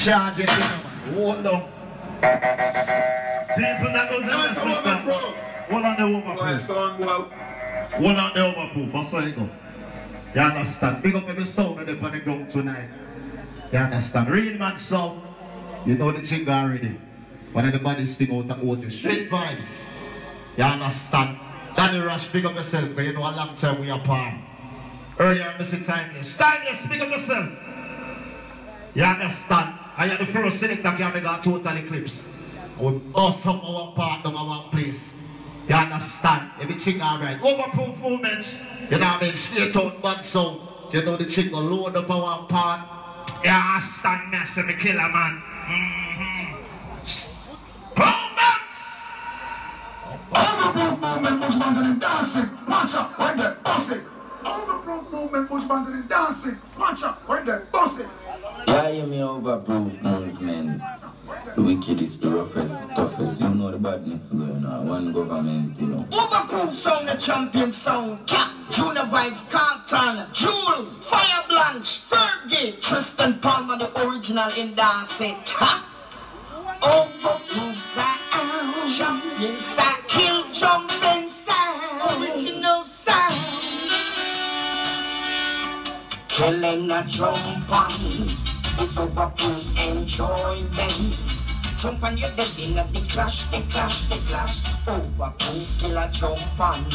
Charge it, hold on. People that don't know hold on the overproof. Hold on the overproof, that's how you go. You understand? Big up every sound that they put the ground tonight. You understand? Real man song, you know the thing already. One of the baddest thing out of audio. Straight vibes. You understand? Danny Rush, big up yourself, because you know a long time we are apart. Earlier, Mr. Timeless. Timeless, big up yourself. You understand? I am the first selector that can make a total eclipse. We awesome our part of our place. You understand? Everything alright. Overproof movements. You know what I mean? Straight out bad sound. You know the chick will load up our part. You understand? Master the killer man. Overproof movement, push band and dancing. Match up when they boss it. Overproof movement, push band and dancing. Match up when they boss it. Yeah, you me overproof movement. The wickedest, the roughest, the toughest. You know the badness going on. One government, you know. Overproof sound, the champion sound. Cap, Junior Vibes, Carlton, Jules, Fire Blanche, Fergie, Tristan Palmer, the original in dancing. Overproof sound, champion sound, kill jumping sound, original sound. Killing a jump on, it's overproof enjoyment. Jump on your dead in the clash, the clash, the clash. Overproof killer jump on,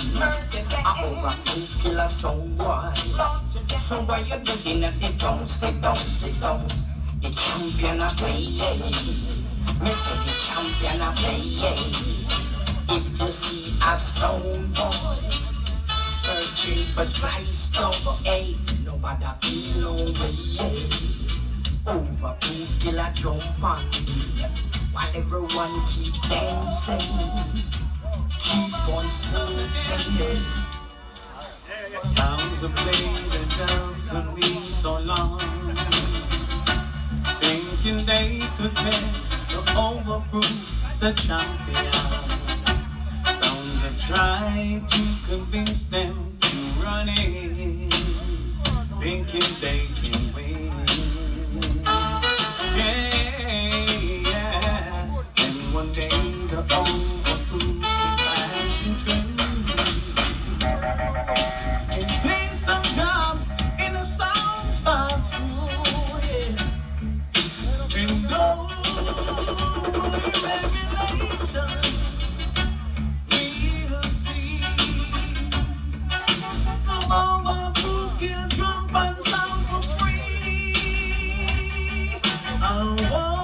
overproof killer someone. Somewhere you're dead in the dance, the dance, the dance. The champion a play. Me say the champion a play. If you see a sound boy searching for slice double A, nobody feel no way. Overproof killer jump on, while everyone keep dancing, keep on singing. Sounds have played and dubs on me so long, thinking they could test the overproof, the champion. Sounds have tried to convince them to run in, thinking they can win. Yeah. And one day the overproof fashion trend and play some drums in a song starts to and go. We'll see the overproof can jump and sound for free. I want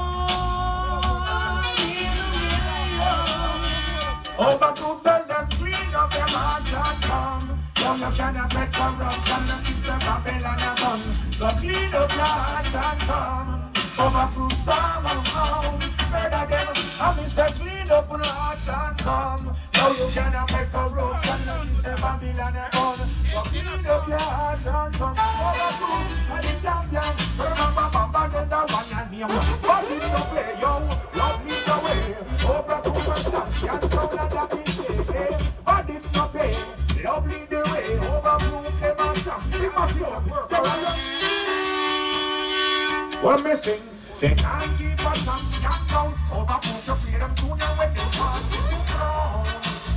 Overproof, tell them free up their hearts and come. Now you cannot make corruption, the system Babylon a gun. So clean up your hearts and come. Overproof song and sound. Murder them, and me say clean up on the heart and come. Now you cannot make corruption, the system Babylon a gun. So clean up your heart and come. Overproof, and the champion. Remember Baba did the one and name. But this no play, yo, love me the way. Overproof and champion, sound and that me say. But this no play, lovely the way. Overproof, them and champion, must work. What me sing? They can't keep a champion down. Overproof, you play them tune when you want it to crown.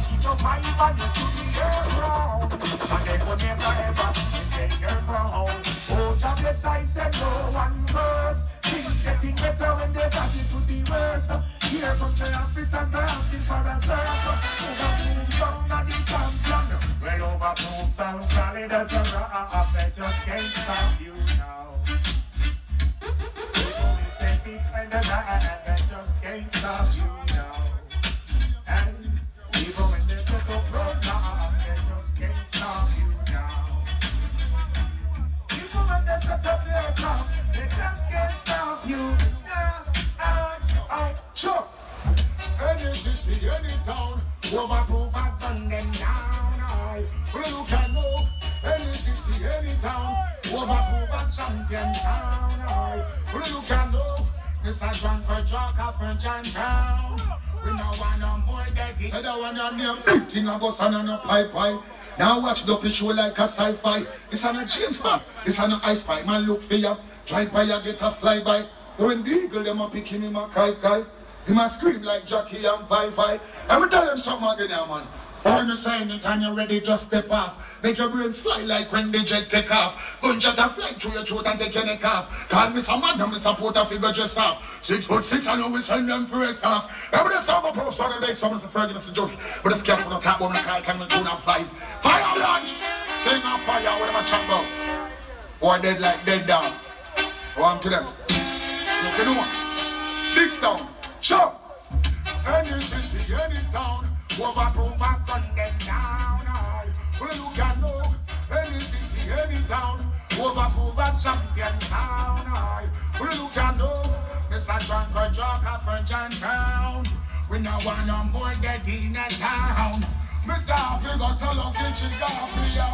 Keep your vibe and you see the air round. And they will never ever take your crown. Oh, God bless, I said no one curse. Things getting better when they thought it would be worse. Here comes the officers, they're asking for a search. Overproof sound of the champion. Well, overproof sound solid as a rock. They just can't stop you now. And the night that just can't stop you now. And even when they took a program, they just can't stop you now. Even when they set up their traps, they just can't stop you now. Sure. Any city, any town, overproof and gun them down. You can look. Any city, any town, overproof and champion town. You can look. This a drunk for drunk off from John Town. We no want no more dirty. Say that one your name, big thing a go son on a pipe. Now watch the show like a sci-fi. This a no James Bond, this a no Ice Spy. Man look for ya, drive by ya get a flyby. When the eagle them a picking him a kai. He must scream like Jackie and Fi-Fi. Let me tell him something again, yeah, man. For me saying it and you're ready, just step off. Make your brains fly like when the jet take off. Gunshot a fly through your throat and take your neck off. Call me some man, me support a figure just off. 6'6", I know we send them for us off. Every day Overproof, so the day someone's afraid of Mr. Joseph. But the scam on the top, when I call time, tune up flies. Fire launch! Thing on fire, whatever chat about. Or dead like dead down. One to them. You know what? Big sound. Sure. Any city, any town. Overproof and condemn down. Well, you can know. Any city, any town. Overproof and champion town. Well, you can know. Mr. Drunk or Joker for John Brown. We no want no more dead in a town. Mr. Africa, so lucky chica for you.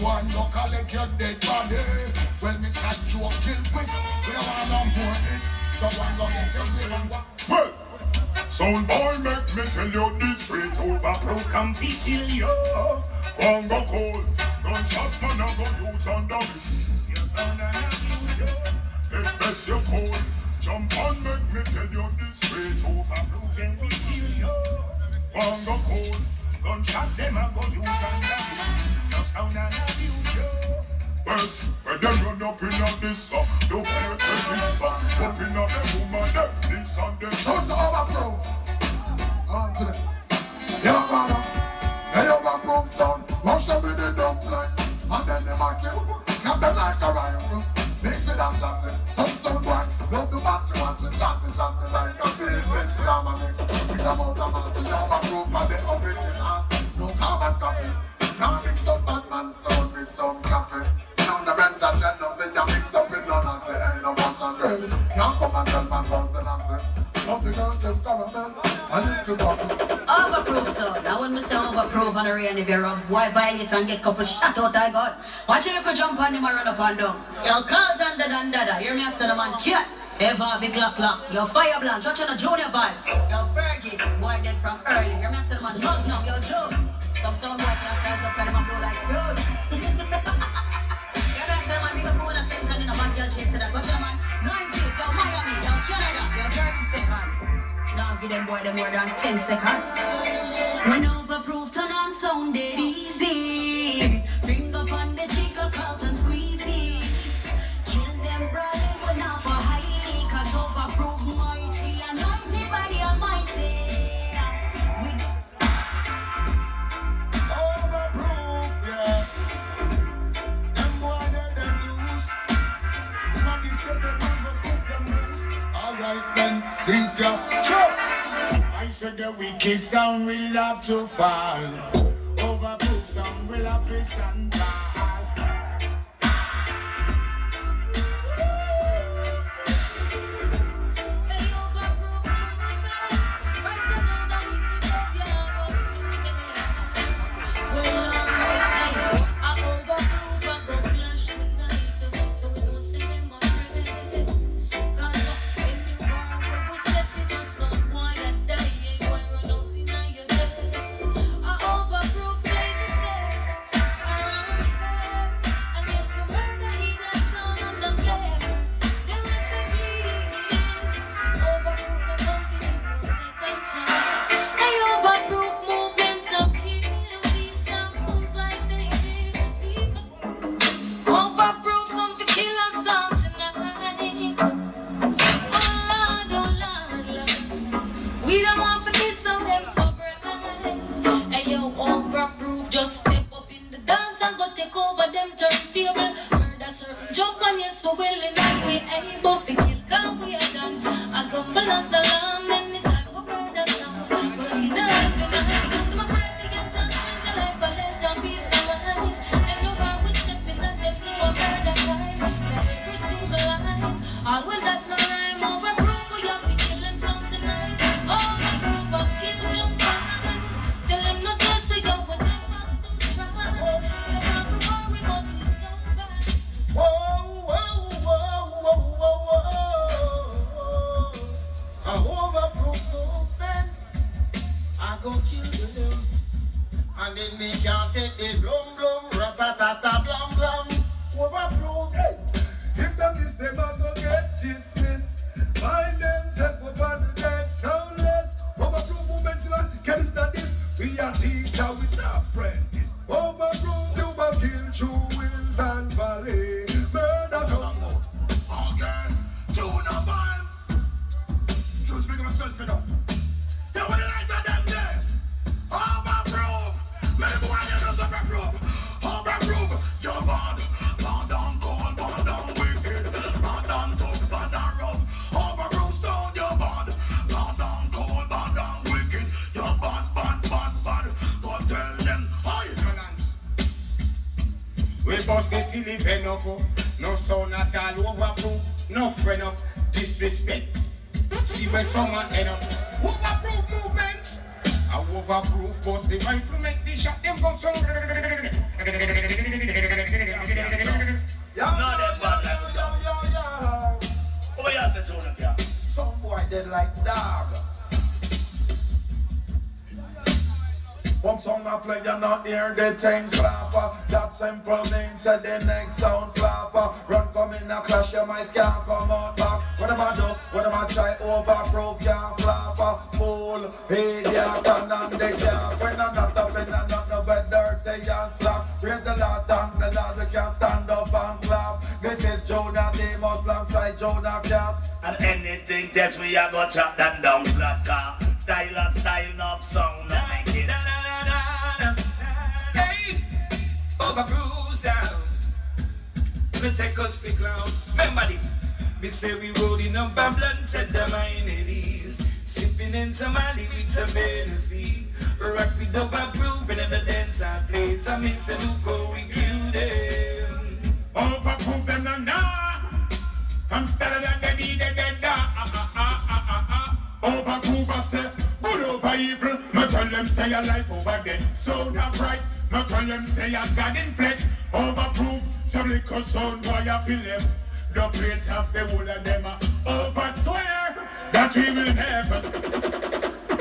One go collect your dead body. Well, Mr. Joe kill quick. We don't want no more it. So one go get your zero. Well, sound boy, make me tell you this great Overproof can be kill you. One go cold, gunshot man I go use on the beat. Your sound and abuse you. Express your cold. Jump on, make me tell you this great Overproof can be kill you. One go cold. Gunshot them a go use and the no sound and abuse you. Well, when them run up in on this song, don't pay attention, stop. Up in on the woman, them this and them. So it's Overproof. On to them. Yeah, man. Hey, Overproof sound. Wash up in the dumpling. And then them a kill. Snap them like a rifle. Mix with that shotting. Some sound work. Love the battery once we chatting like a baby. Time a mix. We come out of us in Overproof and the original. No carbon copy. Now mix up Batman sound with some coffee. Now the brand that end up with you mix up with none and say ain't no bunch of girl. Can't come and tell man bounce and say love the girls them caramel and if you bottle. Overproof sound. Now when Mr. Overproof on the rain if you rub boy violate and get couple shot out I got. Watch you could jump on him and run up and down. Yo call dada. Hear me and say the man cat. Ever have a clock. Yo fire blanche. Watch on the junior vibes. Yo Fergie. Boy dead from early. Hear me and say the man hug now. Yo Juice. Some sound boy can stand up and him and blow like fuse. In a bad girl chain to that, but you know man, 90s, yo Miami, yo Canada, yo 30 seconds. Now give them boy them more than 10 seconds. When Overproof turn on sound dead easy. Finger on the trigger, cult and squeezy. Kill them brawling, but not for highly. Cause Overproof mighty, anointed by the Almighty. Overproof, yeah. Alright then, seek ya. I said the wicked sound will have to fall. Overproof sound will have to stand tall. Overproof, if them this them a go get dismissed. a teacher with apprentice. Overproof, you will kill through winds and valley. Murder some more. Okay, tuna man. Choose me myself it up. You want the light of them there? Overproof. Maybe one you just overproof. Overproof. You're bad. Bad and cold, bad and wicked. Bad and tough, bad and rough. Overproof sound, you're bad. Bad and cold, bad and wicked. You're bad, bad, bad, bad. Go tell them, hi, ignorance. We both say till it bend up. No sound at all overproof. No friend up. Disrespect. See where someone end up. Overproof movements. I overproof boss the rifle make the shot them go so. Oh yeah, say Jonah, yeah. Some boy dead like dog. Pump song not play, you not hear the thing clapper. That simple means that the next sound flapper. Run come in a clash, you might can't come out back. What am I do? What am I try overproof? Can't flapper. Fool, idiot, and the job. When I'm not up in a not no bed dirty and slack. Praise the Lord, thank the Lord, we can stand up and clap. This is Jonah Demos alongside Jonah Cat. And anything that we are gonna chop that down flat car. Style and style, not song, no make it. Hey, overproof sound. Me take us for clown. Remember this. Me say we rolling up Babylon, said the mine it is. Sipping in Somali with some Hennessy. Rock with overproof and the dancehall place. I mean, say look how we kill them. Overproof them now. I'm started and they need a dead. Overproof I say good over evil. Me tell them say your life over dead. Sound of right. Me tell them say your God in flesh. Overproof some little sound boy you feel them. The plate of the whole of them over swear that we will never.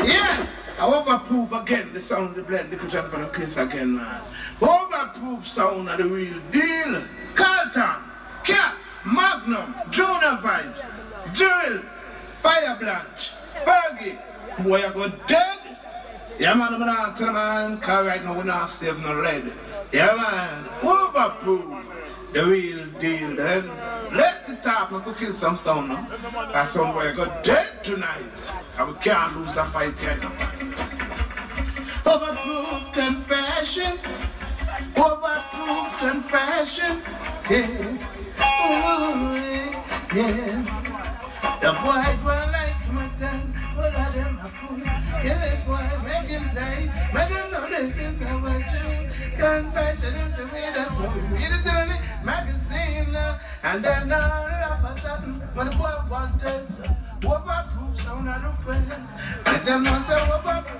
Yeah, I overproof again the sound of the blend. They could jump on the case again, man. Overproof sound of the real deal. CULTRE, Cat, Magnum, Jonah Vibes, Jules, Fire Blanche, Fergie. Boy, I got dead. Yeah, man, I'm not tell man, cause right now we're not safe no lead. Yeah, man, overproof. The real deal, then. Let the top, man, go kill some sound now. That some boy got dead tonight. And we can't lose the fight here now. Overproof confession. Overproof confession. Yeah. Ooh, yeah. The boy go like my tongue. All of them are fool. Kill it, boy, make him die. Make them know this is how I do. Confession is the way that's the read it in the magazine. And then all of a sudden, when the boy wants us, overproof sound of the press. Let them know say overproof.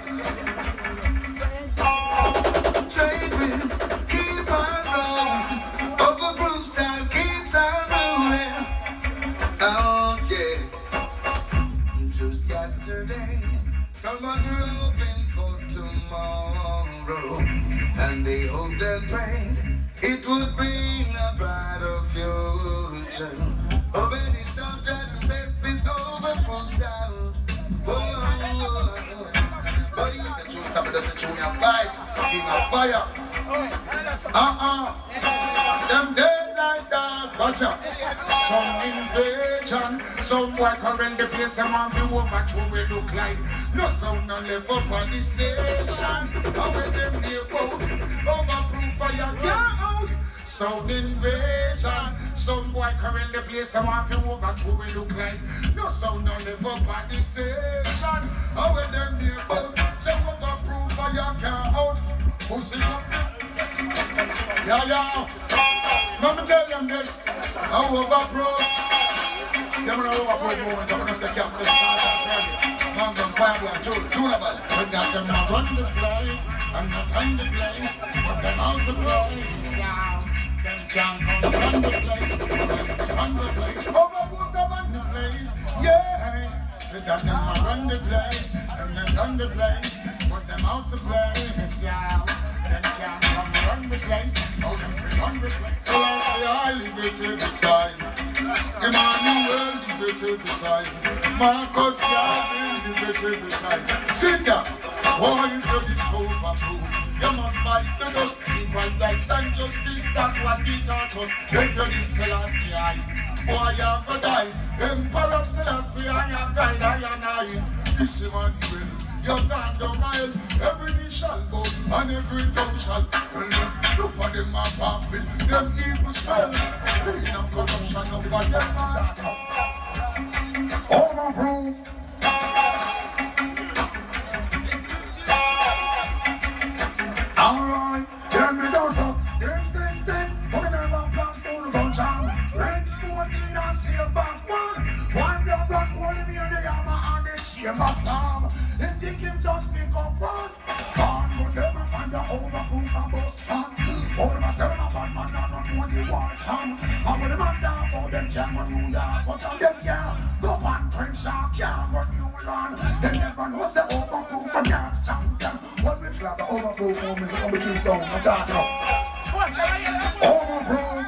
Trade winds, keep on going. Overproof sound keeps on rolling. Oh yeah. Just yesterday, someone were hoping for tomorrow, and they hoped and prayed it would bring a brighter future. Oh, baby, sound tried to test this overproof sound. Whoa, but he's a tune, some of the junior vibes, king of fire. Them dead like that, watch out. Some invasion, some boy current the place, them want to watch what we look like. No sound no left up on the station. How when them near boat, overproof fire can't out. Sound invasion, some boy current the place, them want to watch what we look like. No sound no left up on the station. How when them near boat, say overproof fire can't out. Who's it up? Yeah. Let me tell them this. I overproof. Them are overproof moments. I'm going to say, I'm going to start on Friday. I'm going to June. We got them now run the place. I'm not run the place. But them out the place. Yeah. Them can't come run the place. Them run the place. Overproof them run the place. Yeah. Say that them now run the place. Them not run the place. But them out the place. Yeah. Them can't come run the place. Oh, them free run the place. So I say I live it every time. Emmanuel live it every time. Marcus Garvin live it every time. Sit down. Why is this over? overproof. You must fight the dust. Equal rights and justice, that's what he taught us. If you're this Selassie, boy, you go die. Emperor Selassie, I am guide, I and I. This Emmanuel, you can't do mile. Every knee shall bow and every tongue shall tell them. Look for them a back with them evil spell. Pain and corruption over your man. Overproof. Alright, tell me those up. Stick. We never plan for the bunch of Range 14 and save back one. One blood rush holding me in the hammer and the chamber slam. They think him just pick up one. On go them and find your overproof and bust on. All them a say them a bad man and not know the war come. And when them a talk about them can't go New York, but on them can't go on Crenshaw, can't go New Land. They never know say overproof and dance champion. When we clap the overproof moment, it's gonna be too sound. I'm talking up. Overproof.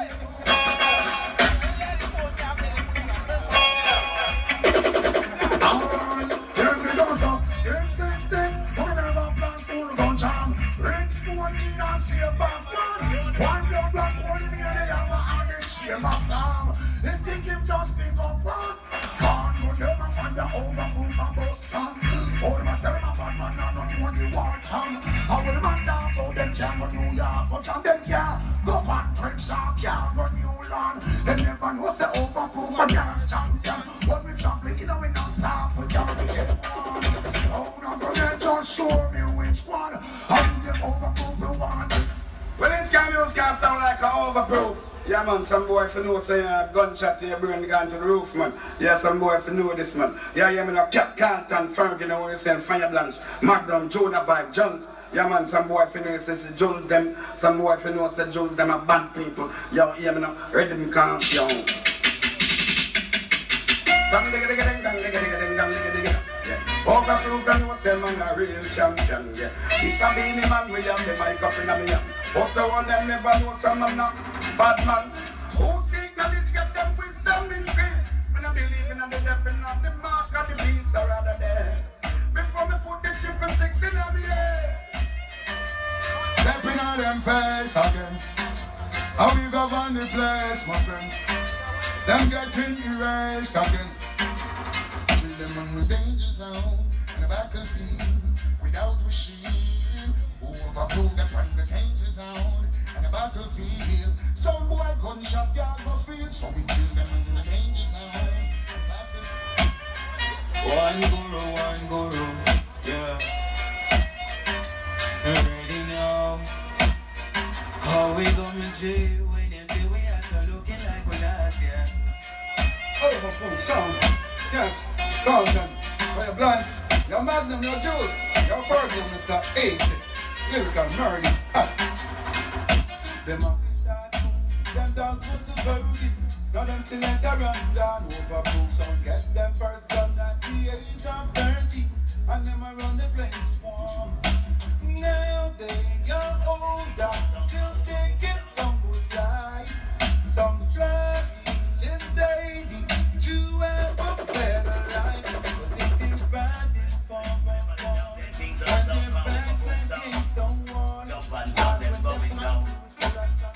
Alright, tell me those up. Stick. We never plan for the gun jam. Range 14 and save back one. One blood rush holding me in the hammer and the chamber slam. They think him just pick up one. On go them and find your overproof and bust on. All them a say them a bad man and not know the war come. How will them a talk about them can't go New York, but on them can't go on Crenshaw, can't go New Land. They never know say overproof and dance champion. When we traveling, you know we don't stop, we can't be it one. So now go there, just show me which one. How you overproof you want. Well, it's can sound like an overproof. Yeah, man, some boy if you know say gunshot to your brain gone to the roof, man. Yeah, some boy if you know this, man. Yeah, me no Cap Canton, Ferg, you know what you saying, Fire Blanche, Magnum, Jonah Vibe, Jones. Yeah, man, some boy if you know say Jones them, some boy if you know say Jones them are bad people. Yo, yeah, me no, rhythm camp, yo. Overproof and no say man a real champion, yeah. This a beanie man with them, the mic up in a me hand. Also one them never know some man a bad man. Who seek knowledge get them wisdom in faith. When I believe in the weapon of the mark of the beast or rather dead. Before me put the 666 in a me head. Stepping on them face again. How we govern the place, my friends. Them getting erased again. Kill them on the danger zone in the battlefield without a shield. Overproof them on the danger zone in the battlefield. Some boy gunshot can't go field, so we kill them in the danger zone. One guru, yeah. Already know how we gonna jail when they say we are so looking like we last year. Overproof sound, yes, Golden, your Blunts, your Magnum, your Jude, your Fergie, Mr. Easy, lyrical murder. Them up start, them down to the Fergie. Now them select a run down. Overproof sound, get them first gun at the age of 30, and them a run the place warm. Now they are older, still taking some good life. Some struggling daily to have a better life. But they think bad is far from far. And their backs against the wall.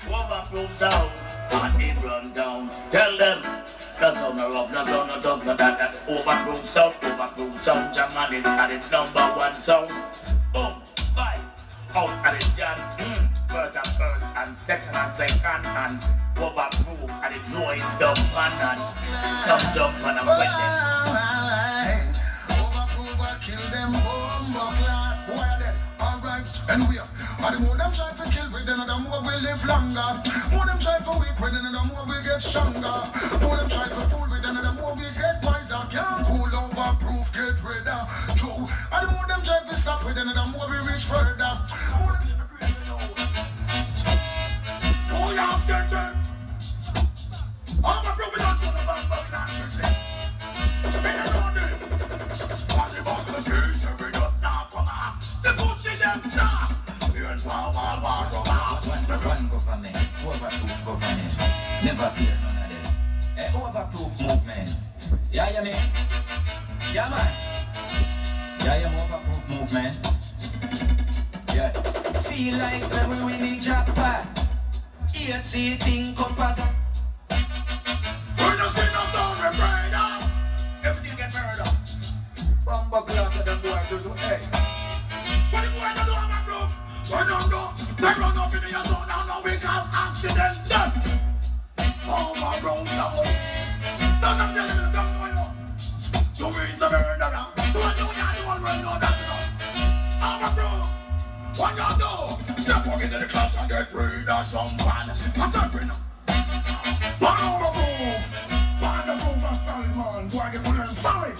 Overproof sound, and it run down. Tell them, no sound no rough, no sound no tough, no that. Overproof sound, jam on it, and it's #1 sound. Boom, bye, out and it jam. First and second, and overproof, and it know it's dumb man, and some jump and I'm wet. Overproof, I kill them, bomb, clap, boy, dead, alright, and we are. And the more them try to kill with, then the more we live longer. More them try to weak with, then the more we get stronger. More them try to fool with, then the more we get wiser. Can't cool, overproof, get rid of. True. And the more them try to stop with, then the more we reach further. More them New York City. Overproof, we don't show the back of the Bigger on this. All the bosses here, so we just not come out. The pussy them stop. One government, overproof government. Never fear none of them. Overproof movements. Yeah, yeah, man. Yeah, man. Yeah, yeah, overproof movement. Yeah. feel like that we winning jackpot. Here see thing compass. We're not seeing no sound, we're afraid of. Everything get murdered. Bumba clock at them boys, do so, hey. What the boy don't do on my room? What don't do? They run up in the zone now, now we cause accident death. Overproof sound. Don't come telling me the dumb boy no. So we're the murderer. What you got, you already know that enough. Overproof. What you do? Step up into the class and get rid of some fun. What's up, Reno? One overproof. One overproof and solid man. Boy, get put them solid.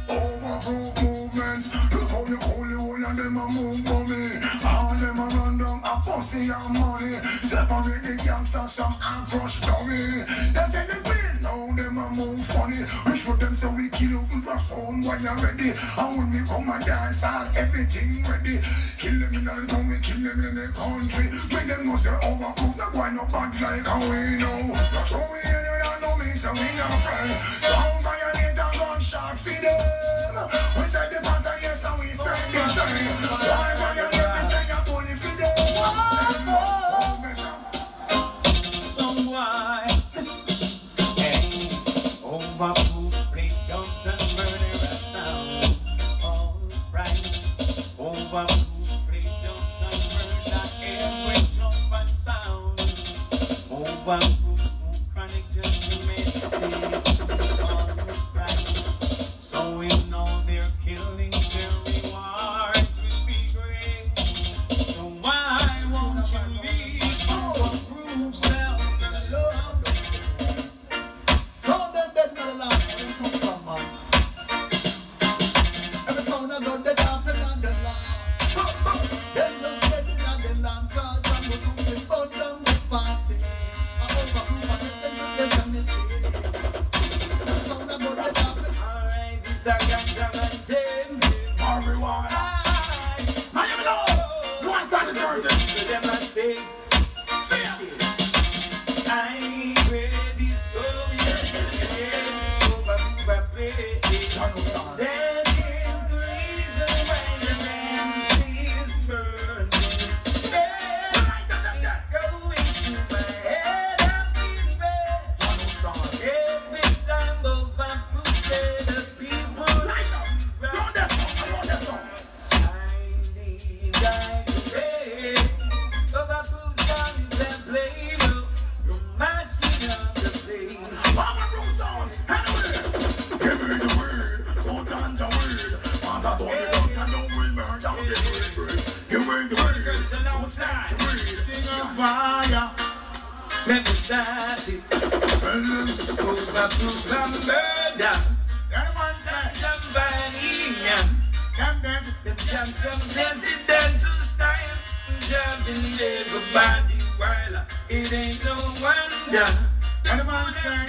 Overproof movements. Look how you hold you all of them a move for me. All them a run down a pussy and money. Separate the gangsters from and crush dummy. They take the bill, now them a move funny. We show them so we kill you with our phone when you're ready. And when we come and dance all everything ready. Kill them in the town, we kill them in the country. Make them know say overproof, that boy no bad like how we know. Not sure we hear you don't know me, so we not friend. Sound violate and gunshot for them. We say the pattern, yes, and we say the shine. Why violate, we say you're bully for them. So why? Hey, overproof, play guns and murderous sound. Alright, overproof, play guns and murder every jump and sound. Overproof, chronic just to make it alright. So we know their killings, their rewards will be great. So why won't you leave overproof self alone? So them dead in the land, where they come from, man. Every sound I got, they dancing on the land. Them just dead in the land, cause I'm going to be put down the party. I overproof, I said them to the cemetery. Every sound I got, they dancing. Alright, this a ganja man thing. Marijuana. Now you know, you want to start the church. To them I say, I ready is going overproof I play. That is the reason why the man is burning. It's going to my head up in bed. Every time overproof play, the people Run that song, run that song. I need to pay. Overproof songs and play. You're mashing up the place. Overproof sound, anyway. Give me the word, don't dance the word. On the body, don't know we murder the word. Give me the word, Girls alongside. sing a fire. Let me start it. Overproof and murder. Them man say, them dead. Them chants some presidential style. Jumping everybody while it ain't no wonder. Them man say,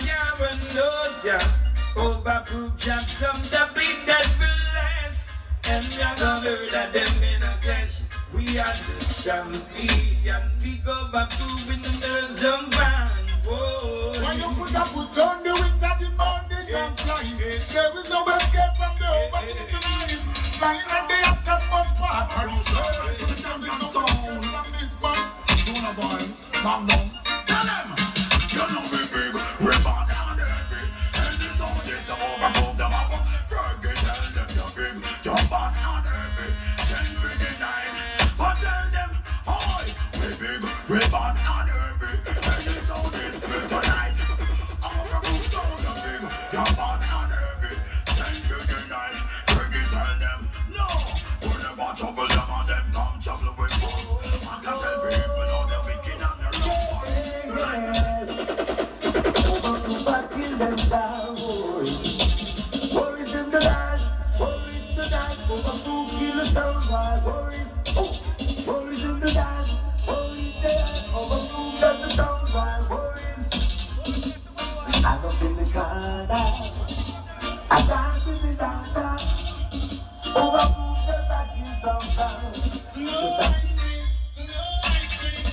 Overproof jump some the bleed that will last. And we are gonna murder them in a clash. We are the champion. We go overproof in the middle of van. Whoa. when you put a foot on the wings of the mountain and fly, there is no escape from the overproof tonight. Flying at the octopus park, and you say, so the champion sound from this man. Jonah boy, Magnum, tell them, you know we big, we're bad and heavy, and this sound is the overproof them up. Fergie tell them you're big, you're bad and heavy, 10:59. But tell them, hi, we're big, we're bad and heavy, and this sound is sweet tonight. Overproof sound you're big, you're bad and heavy, 10:59. Fergie tell them, no, we'll never trouble them and them come trouble with us. I can tell people know they're wicked and they're wrong. Overproof I kill them down. Worries in the dance, worries the dance. Overproof kill the sound while worries. Worries in the dance, worries the dance. Overproof does the sound while worries. Stand up in the corner, I dance in the dancer. Overproof the back in some sound. No ice cream, no ice cream,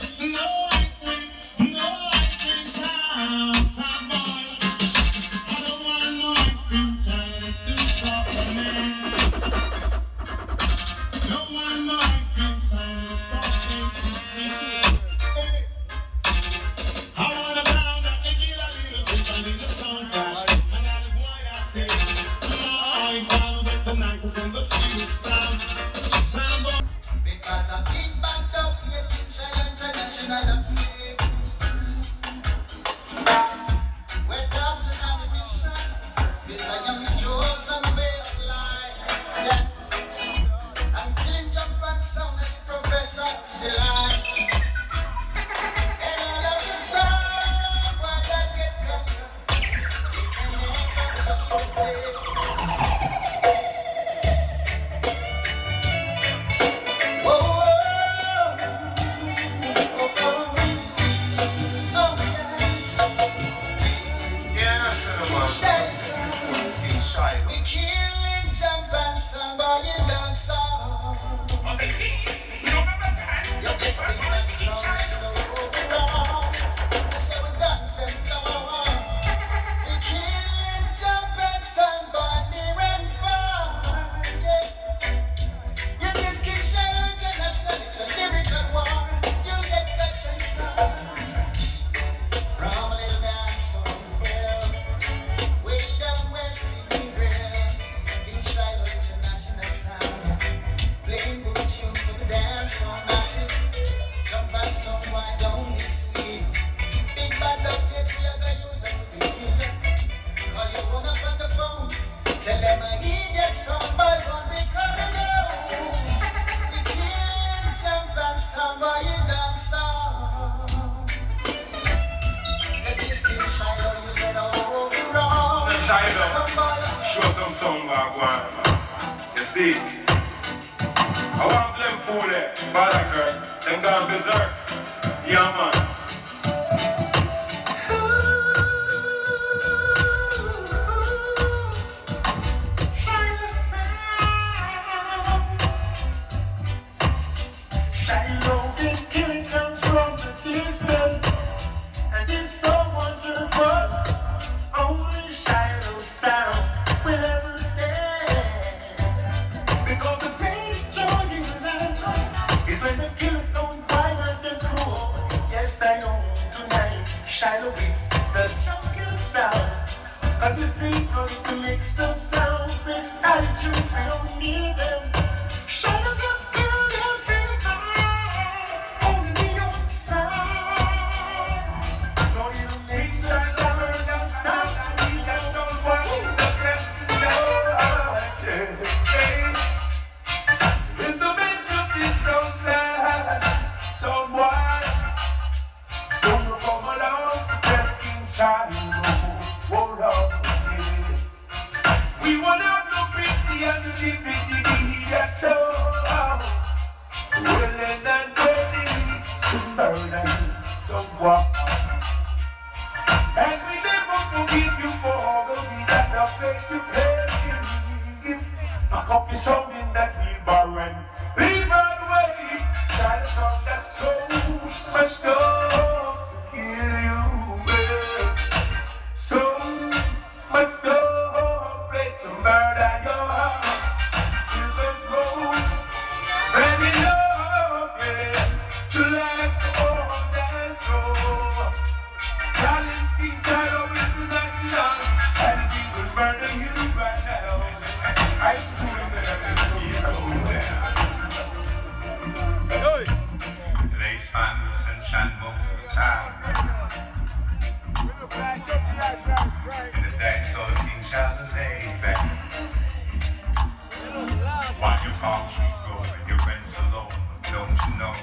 no ice cream sound boy. I don't want no ice cream sound, it's too soft for me. from the Shiloh sound. Because a big band up here, Shiloh International. Where jobs and ambition, Mr. Young's chosen way of life. Yeah. And clean jump and sound as the professor delight. And all of the sound, what that get younger, it can never be replaced. We killing jump and somebody dance on. You just bring that song and overall. So we dance them down. We killing jump and somebody run far. Yeah. You just keep Shiloh International. It's a lyrical war. You'll get that sense now. From a little dance on well, way down west in England, in Shiloh International sound, playing good tune for the dance on massive, jump and some why don't we see? Big bad up yet we are gonna use and we feel. Call you one up on the phone, tell them he gets some by one because they know. We can't jump and somebody dance on. Shiloh, show some song back one. You see, I want them fool it, Baracker, them gone berserk. Yeah, man. Shiloh been killing sounds from the distance, and it's so wonderful. Only Shiloh sound will ever stand. Because the greatest joy in life is when the killer sound violent and cruel. Yes, I know tonight Shiloh is the champion sound. Cause you see, the mixed up sounds and attitudes, we don't need them. Shiloh just kill them in the night. Only the young side. No, you need Shiloh and sound. In the midst of this land, someone don't come along, just King Shiloh, hold up, yeah. We will have no pity and the dignity, that's all. Willing and ready to murder someone. And we never forgive you for all the things that have made you pay. Back up your song in that heel barren. Leave right away. Try the song that's so much love to kill you. So much love, play to murder your heart. Silver's road, very love, yeah. To last all that road. Talent King Shiloh is national, and we will murder you right now. Ice cream that Lace fans and shine most of the time. In the dance of King Shiloh laid back. Watch your palm tree grow and your rents alone, but don't you know?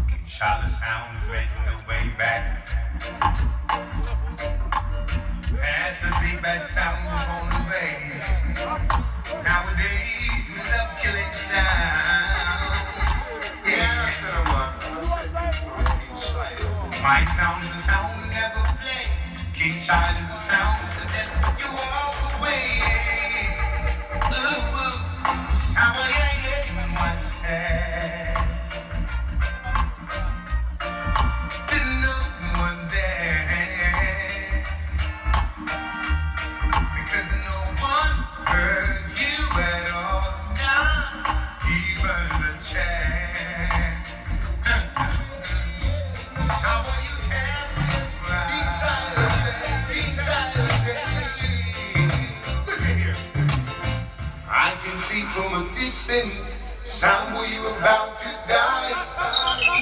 King Shiloh sound is making the way back. As the big bad sound is on the race. Nowadays we love killing sound. Yeah, my sound's the sound never play. King Shiloh is the sound so that you walk away. Ooh, how I get myself. Didn't know one day. Because no one heard can see from a distance. Somewhere you about to die.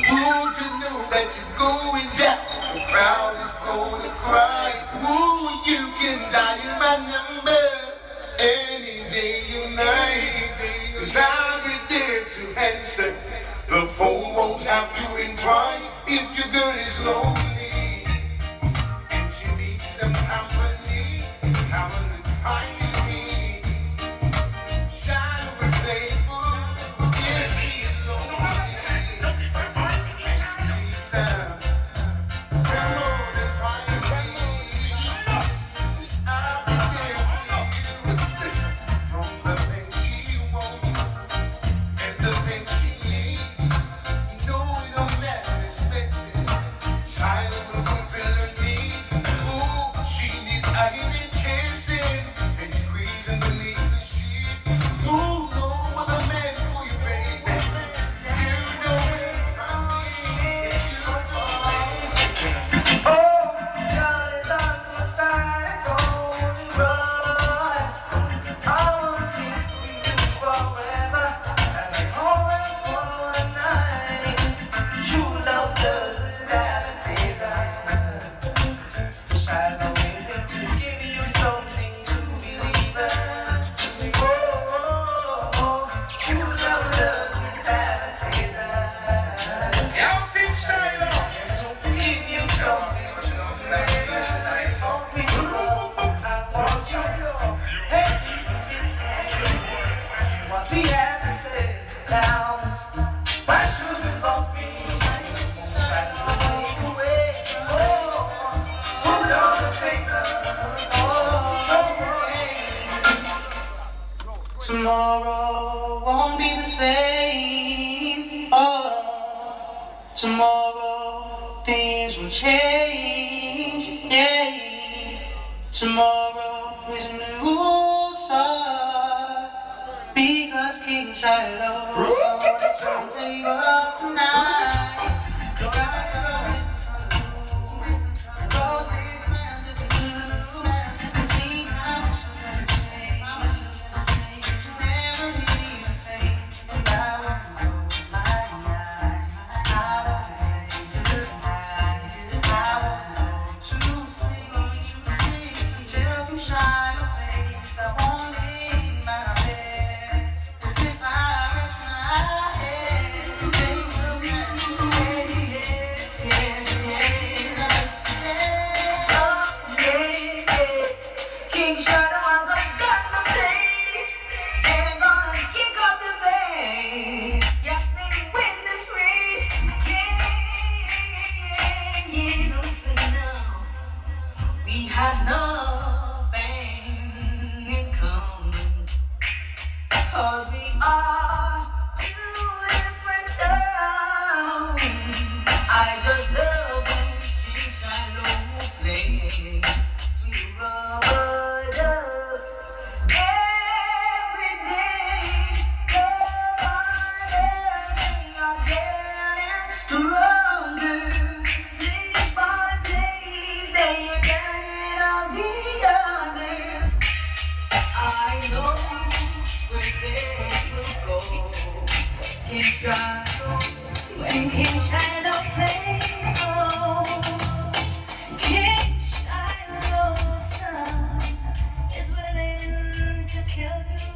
Ooh, to know that you're going down. The crowd is gonna cry. Ooh, you can dial my number any day or night. 'Cause I'll be there to answer. The phone won't have to ring twice if your girl is lonely and she needs some company. Come and find me. Shiloh will play fool if he's lonely and she needs some. Come on and find me. Yes, I'll be there for you. Listen, from the thing she wants and the thing she needs. No, it don't matter, it's expensive. Shiloh will fulfill her needs. Ooh, she needs hugging and kissing and squeezing beneath the sheet. Ooh, no other man for you, baby. You know it from me. If you don't mind. Oh, God is on my side, it's only right. I wanna see you forever, and only for a night. True love doesn't have to say that. Shiloh is to give you something to believe in. Oh, true love doesn't have to say that. Everything Shiloh. Give you something to believe in. Oh, me love, I want you. Hey, what we have to say now. Why should we both be away? Oh, who gonna take us away? Tomorrow won't be the same. Oh, tomorrow things will change. Yeah, tomorrow is a new start because King Shiloh is gonna take us tonight. Skies are open, roses smell the blue, think how much you never be the same. And I won't close my eyes. I won't say goodnight. I won't go to sleep until we shine a face. I won't leave my bed as if I rest my head. Things will get King Shiloh, I'm gonna cut my face and I'm gonna kick up your face. Yes, they win this race. Yeah, listen now. We have nothing in common, 'cause we are two different sounds. I just love when King Shiloh play sweet rubber dub every day. You're are getting stronger. Days by day, they are getting on the others. I know where they will go. King Shiloh, when King Shiloh plays, oh, King Shiloh's son is willing to kill you,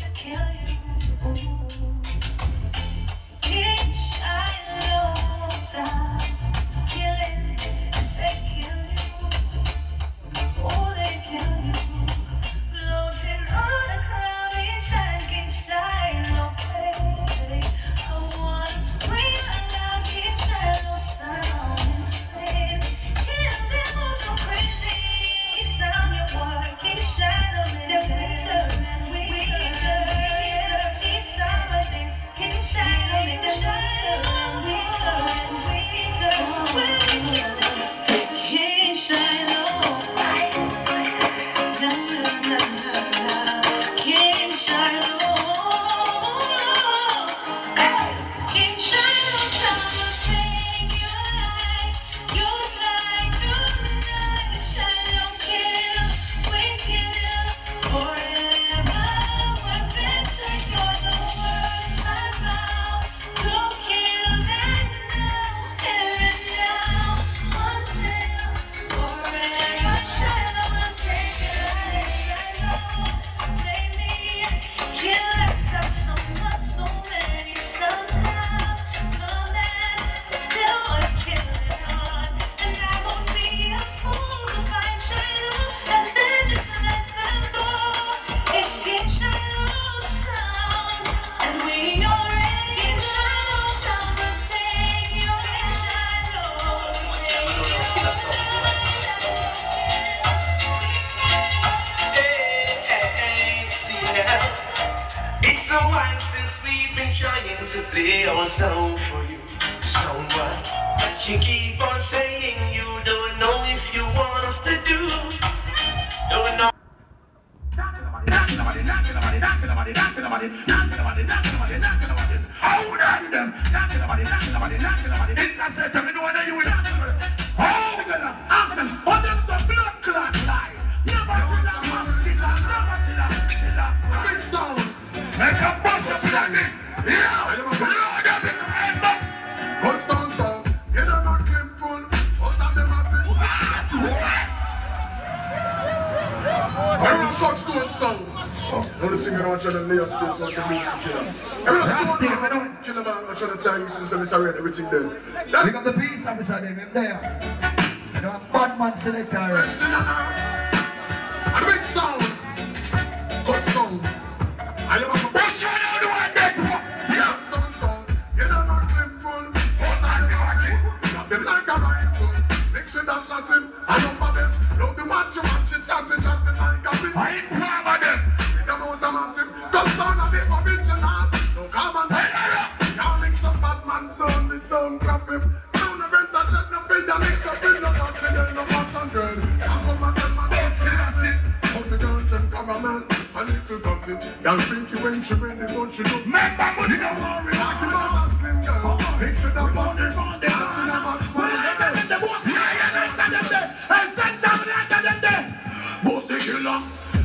to kill you. King Shiloh, stop killing, they kill you. Oh, they kill you. Floating on a cloudy sky, King Shiloh play. I want a while since we've been trying to play our song for you. Song what? But you keep on saying you don't know if you want us to do. Don't know. Big sound. Make a bust up like it. Yeah. What's down sound? Get them a clip full. What of them at it? Where are touchstone sound? Only thing I don't try to lay us to some music killer. Every stone killer man, I'm trying to tell you since I read everything there. We got the peace officer there, there. You know, bad man selector. And big sound. Cut sound. I am a push on the one that yeah. Stone sound. Get them a clip full. What are they watching? Got them like a rifle. Mix with that Latin. I know for them. Love the watch it, chatting like a bit. I ain't proud of this. With them out of massive. Cut sound of the original. No carbon. Can't mix up bad man sound with sound crap if. Don't event that check the bill. That mix up in the country. There's no watch on girl. I come and tell my dance. That's it. Of the girls and cameraman. A little coffee, y'all think you when she ready, don't you know? Remember money, don't worry, like you know a slim girl. Mix with the body, they touching them a smile. The boss, yeah, understand them there. I send them like them there. Bossy killer,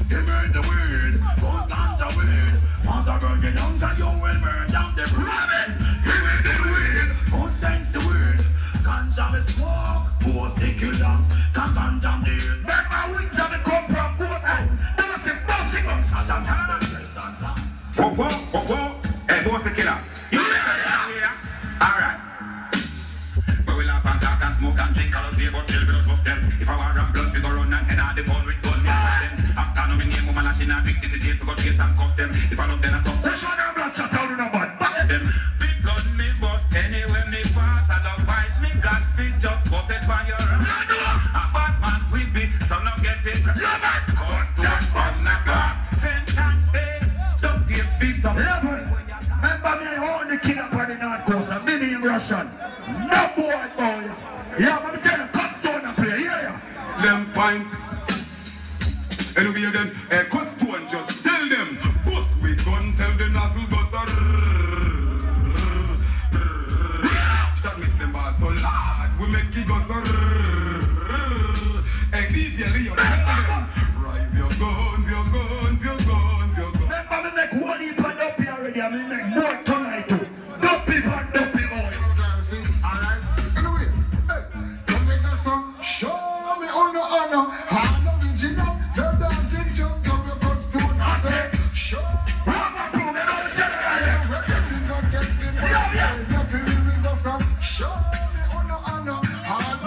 give me the weed. Don't ganja weed. Mother burning down, that you will burn down the rabbit. Give me the weed. Don't sense the weed. Ganja me smoke, bossy killer. Can't ganja me. Make my wings have me come from both ends. Whoa, whoa, whoa, whoa. Hey, boss the killer. You yeah. Alright. But we laugh and talk and smoke and drink. I'll see about chill, we don't trust them. If I want run blood, we go run and head out the phone with gun. After no name, woman, I should not big to jail to go chase and cuff them. If I love them, I stop. Let's show them blood shot out in a bud. Back them. Big gun me bust anywhere me pass. I love fight me got me just bust it for your a bad man with me, some not get it. Cause to us all not glass. Remember me, I own the king up on the North Coast, I'm in Russian. No boy, boy. Yeah, but I'm telling you, cut stone and play, yeah. Them point. Anyway, again, cut stone, just tell them. Bust with gun, tell the nozzle bust. Shot make them bars so loud, we make it go so. Hey, DJ Leo, rise your guns, your guns, your guns, your guns. Remember me make one heap of dopey already, I mean make more tonight too. Dopey and dopey boy. Alright, anyway, hey, so make that song, show me honor, hand original, tell them things you come your cuts to I say, show Overproof, you know the general. You feel me go some, show me honor, hand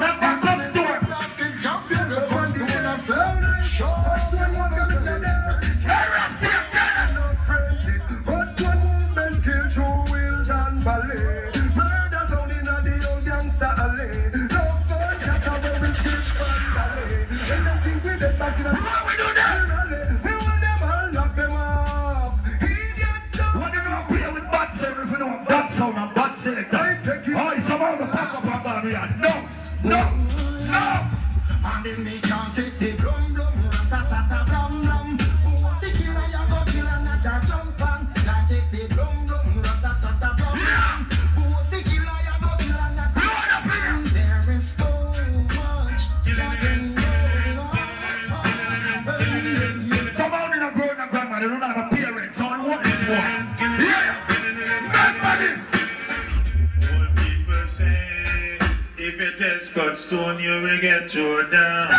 Cut stone, you will get your down.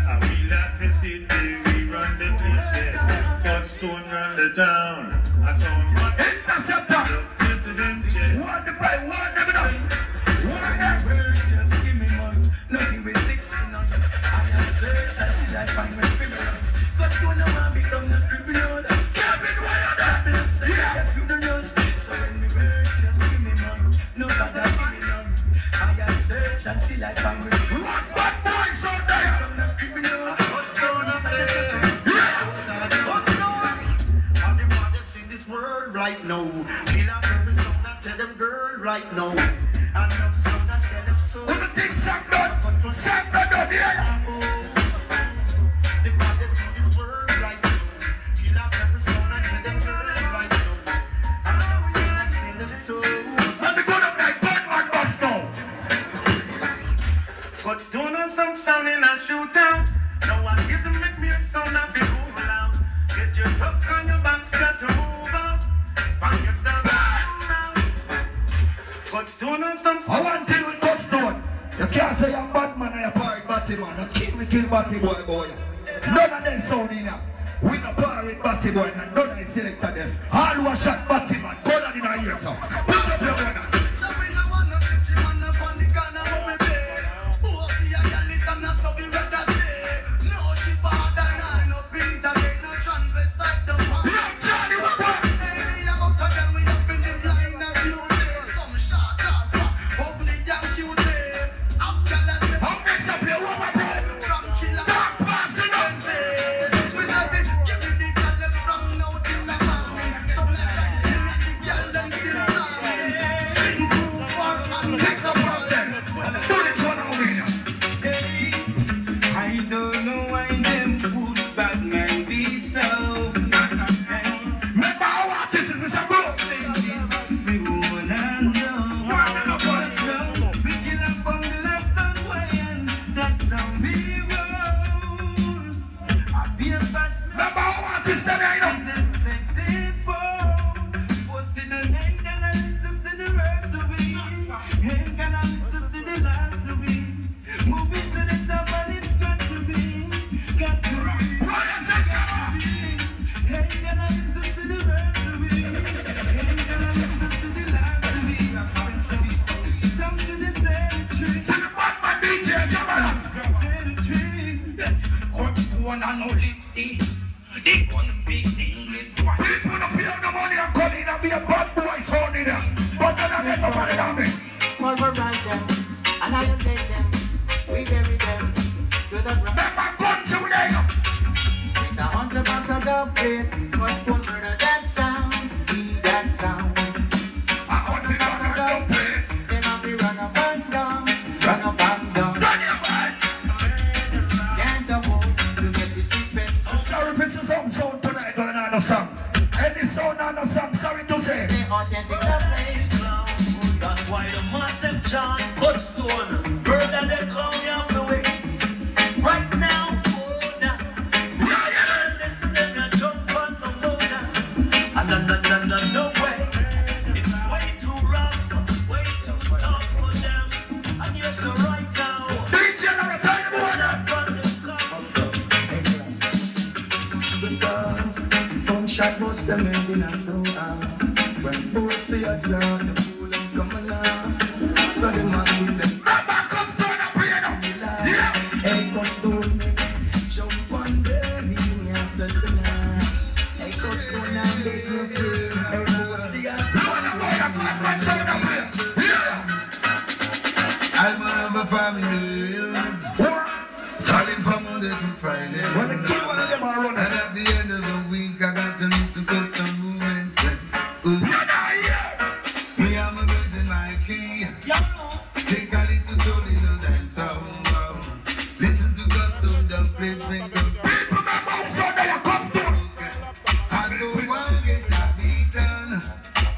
And we like the city, we run the place, yes. Cut stone, run the town. I sound one. Interceptor! Get to them, check. One the by one, never know. Just give me money. Nothing with 6 and I search until I find my criminals. Cut stone, I want to become the criminal. Kevin, why are that? Say that through the runs. So when we work, just give me money. No, cause I give me none. I search until I find me. What bad boys out there? I'm not criminal. What's going on there? What's going on? I'm the baddest in this world. right now. Kill up every song I tell them girl right now. And love song I sell them so. Who the things are done? Sam done here. The baddest in this world right now. Kill up every song I tell them girl right now. And love song I sell them so. And the good of night, Batman must know. Got stone on some sound in a shootout. No one gives him make me a sound of it cool out. Get your truck on your back, got to move out. Find yourself now. Got stone on some sound. I want to deal with cut stone. You can't say you're Batman or you're pirate Batty man. You kill Batty boy. None of them sound in here. We no pirate Batty boy and none of them selected them. All who are shot Batty man, go down in our ears up. Put up your winner. So we no want no chichi man up on the corner of me bed. Oh, see a girl is and so we rather stay. No, she bad and I no Peter, they no transvestite the one. Johnny, what? Baby, I'm out again, we up in the line of beauty. Some short alpha, ugly and cute. Up girl, I say, I'll mix up your woman, bro. from Chilla, stop passing up. we say, give me the girl them from now till the morning. Some like shine, and the girl them still standing. Sing proof for and Mix up all them. Do it one over here. I don't know why them food bad man be so. Remember our artist is Mr. Bro. Me wanna know what's wrong. We kill up on the left and way, and that's how we roll. I be a fast man. Remember our artist that I know. That's sexy boy. Posting the name and I need to see the rest of it. Ain't gonna need to see the last of it. Moving to the top and it's got to be. Got to be. Ain't gonna need to see the rest of it. Ain't gonna need to see the last of it. Something to say the truth. See the Batman DJ, Jamaican. Say the truth. cut stone and no lipsy. The gun speak English. People don't pay no money and come in and be a bad boy sound in there. But then I get nobody on me. Pulverize them, annihilate them, we bury them to the ground. Remember guns over there. With 100 bucks of dub plate, cut stone murder that sound, be that sound. 100 bucks of dub plate. Then I'll be run up and down, run up and down. Can't afford to get disrespect. Sorry for some sound tonight going on the song. Any sound on the song, sorry to say. The authentic love place. That's why the massive John cut stone. Murder the clown you have to wait. Right now, oh now. Listen to me jump on the motor. No way. It's way too rough, way too tough for them. And yes, so right now. DJ, now tell the Gunshot bust them in the so when both see a turn, the fool and come along. So the man see them. Hey, cut stone, jump on there, me and set tonight. Hey, cut stone and make you feel. Hey, both see a I'm one of a family. Calling from Monday to Friday. When the kid one of them are running. And at the end of the week, I got to listen to some movements. Me, I'm a bird in my key. Take a little soul in the dance hall. Listen to Godstone, just play things up. People that bounce on there, come down. I don't want to get a beat done.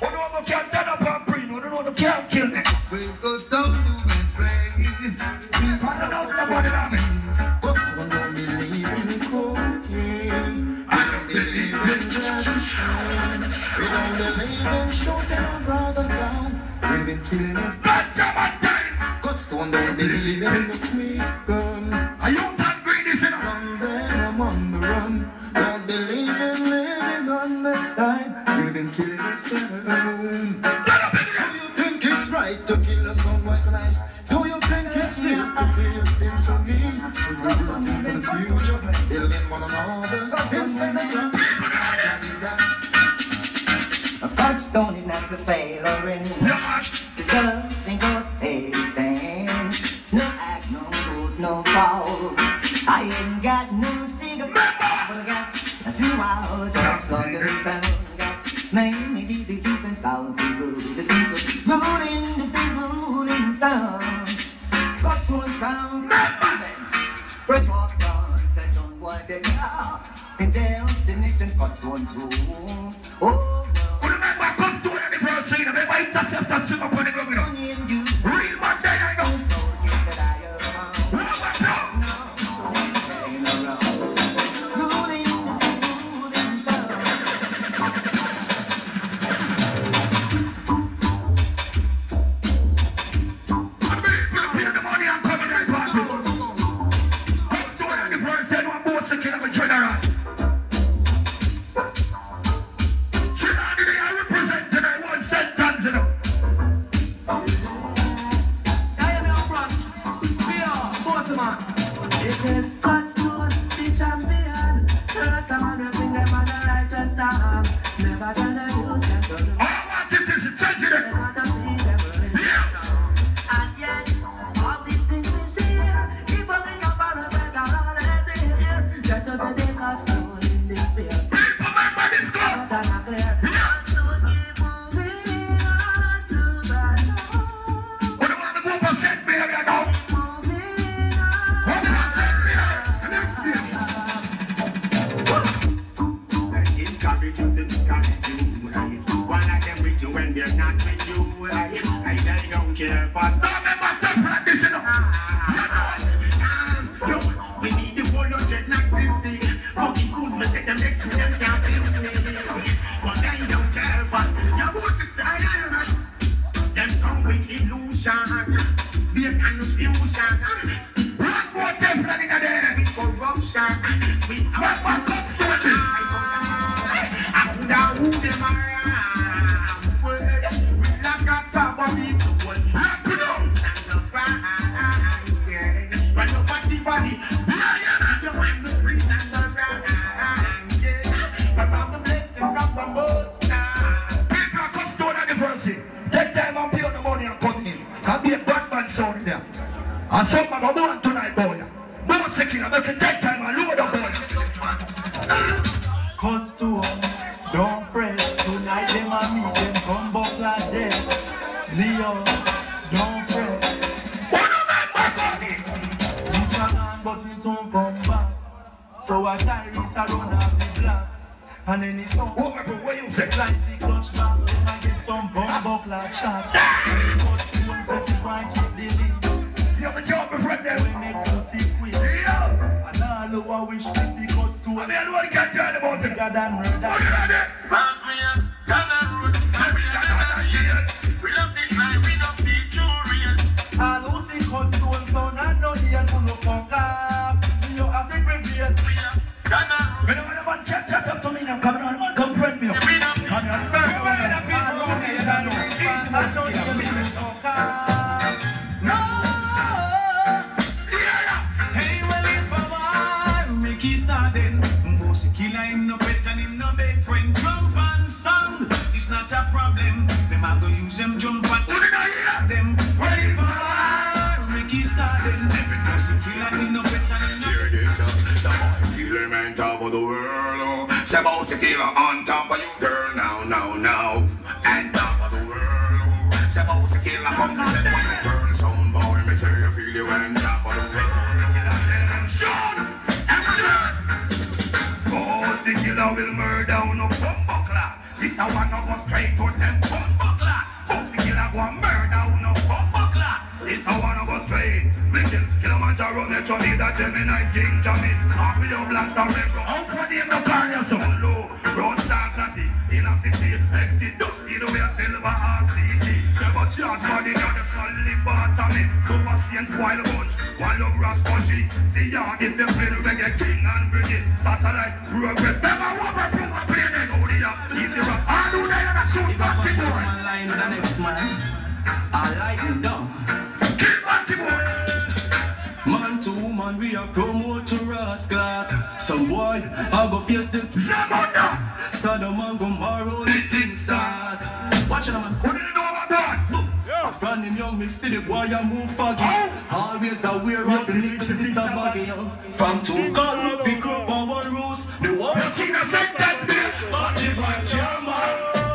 Oh no, I can't turn up and bring. Oh no, I can't kill me. We go some movements play. I don't know nobody on me. I don't believe in cocaine. I don't believe in tradition. We don't believe in shooting and brother down. We've been killing us. Godstone don't believe in the quick gun. Are you that greedy sinner? And then I'm on the run. Don't believe in living on that side. We've been killing us alone. Do you think it's right to kill us on white life? Do you think it's real to feel things so mean? Should we do it in the future? Building one another. Godstone is not for sale or rent. Just guns and guns, hey, stand. No act, no good, no fault. I ain't got no cigarette, but I got a few hours of slugging sound. Got Maybe deep and sound people the single rolling sound. Cutthroat sound. Press walk down, set on what they are. In their destination, cutthroat through. Oh, well. Remember, cutthroat and the person, remember, intercept us to the point of real man, there I go. And some man go born tonight, boy. No second, I make it take time and load up, boy. Cut to home, don't fret. Tonight them and me, them come back like that. Leo, don't fret. Reach a man, but he don't come back. So I Tyrese around half the block. And then he's some what you say? Like the clutch back, them I get some bumbuck like shot. Cut to one second, why keep the lead? See how the job is right there. We make you see quick. Yeah. And all of our wish we see cut to. I mean, nobody can tell about it. Bigger than murder. What are they? We love this life, we don't feel too real. All who see cut stone sound and no hear who no fuck up. You have to prepare. When I want to chat up to me now, come on, man, come friend me up. Come on, no. Hey, well, if I want, make it start then. Bossy killer him no pet and him no bed friend. Jump and sound, it's not a problem. Them I go use them jump and them. Well, if I want, make it start then. Bossy killer him no pet and him no bed. Some killer man top of the world. Some bossy killer on top of you, girl. Now. And top of the world. Some bossy killer comes to the one girl. Some boy, me say you feel you on top of the world. Bossy killer will murder no bumbuckler. This a one of us straight to them bumbuckler. Bossy killer go murder no bumbuckler. This a one of us straight. We kill Kilimanjaro, Metro, Leader, Gemini, King, Jammy, Scorpio, Black Star, Red Rock. How can you no call yourself? Low, Road Star, Classy, Inner City, Exit, Dusty, the way Silver, RTT. Never charge money, got the solid bottom. Super Saint, Wild Bunch, Wild Up, Raspunchy. See ya, discipline, Reggae, King and Brigade. Satellite, Progress, never Overproof, I play that. Go the up, easy rock. I do that, and I shoot back to boy. Line with the next man. I like you down. Man to woman, we are promote to rascal. Some boy, I go face the so the man go marrow the thing start. Watch it, man. What do you know about that? A friend him young, me see the boy I move foggy. Always aware of the little sister baggy. From two call no fi crop on one roost. The war king a set that bitch. But if I care man.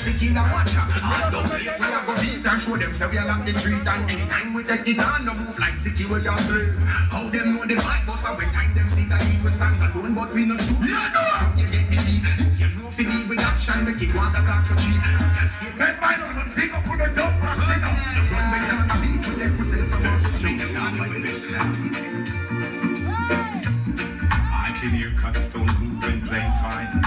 bossy killer watcher. Don't play, we are go beat and show them say we are on the street. And anytime we take it on, no move like city where you're slave. How them know the bad boss and when time them see that lead with stands alone, but we no stoop. From you get busy. If you know if you deal with action, make it want a lot of cheap. You can stay red mind on the pick up for the dump. The run when gonna beat with them pussy from us. Make sound like this sound. I can hear cut stone group and playing fine.